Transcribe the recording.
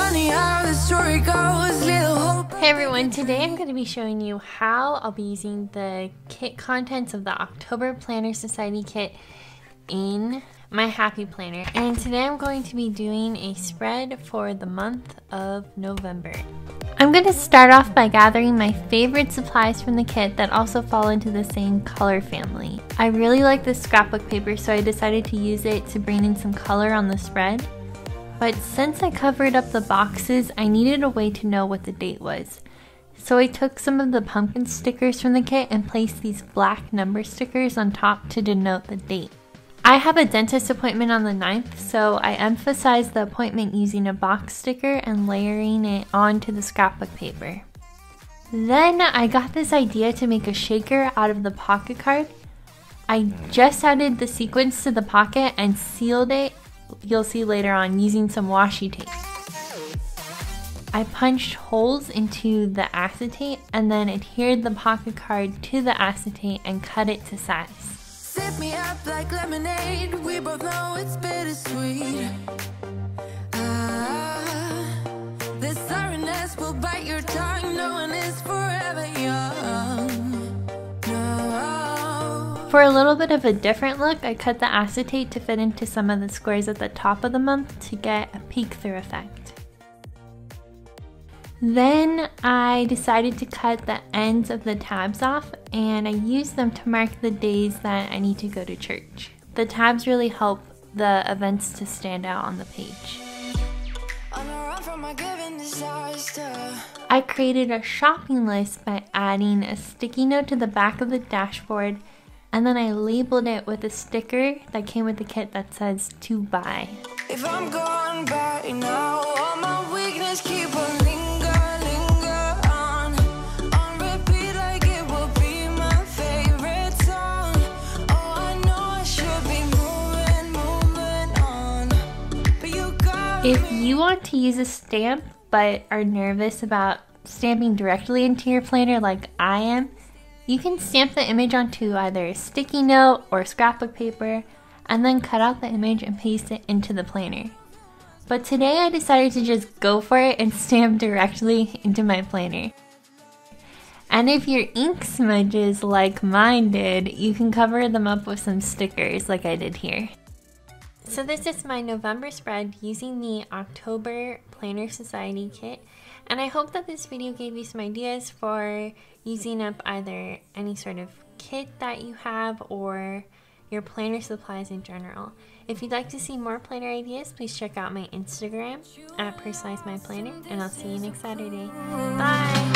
funny how the story goes, little hope. Hey everyone, today I'm going to be showing you how I'll be using the kit contents of the October Planner Society kit in my Happy Planner. And today I'm going to be doing a spread for the month of November. I'm going to start off by gathering my favorite supplies from the kit that also fall into the same color family. I really like this scrapbook paper, so I decided to use it to bring in some color on the spread. But since I covered up the boxes, I needed a way to know what the date was. So I took some of the pumpkin stickers from the kit and placed these black number stickers on top to denote the date. I have a dentist appointment on the 9th, so I emphasized the appointment using a box sticker and layering it onto the scrapbook paper. Then I got this idea to make a shaker out of the pocket card. I just added the sequins to the pocket and sealed it, you'll see later on, using some washi tape. I punched holes into the acetate and then adhered the pocket card to the acetate and cut it to size. Sip me up like lemonade, we both know it's bittersweet. The sorrowness will bite your tongue, no one is forever young. No. For a little bit of a different look, I cut the acetate to fit into some of the squares at the top of the month to get a peek-through effect. Then I decided to cut the ends of the tabs off, and I used them to mark the days that I need to go to church. The tabs really help the events to stand out on the page. I created a shopping list by adding a sticky note to the back of the dashboard, and then I labeled it with a sticker that came with the kit that says "to buy." If I'm gone by now, all my weakness keep on If you want to use a stamp but are nervous about stamping directly into your planner like I am, you can stamp the image onto either a sticky note or scrapbook paper and then cut out the image and paste it into the planner. But today I decided to just go for it and stamp directly into my planner. And if your ink smudges like mine did, you can cover them up with some stickers like I did here. So this is my November spread using the October Planner Society kit, and I hope that this video gave you some ideas for using up either any sort of kit that you have or your planner supplies in general. If you'd like to see more planner ideas, please check out my Instagram @PersonalizeMyPlanner, and I'll see you next Saturday. Bye!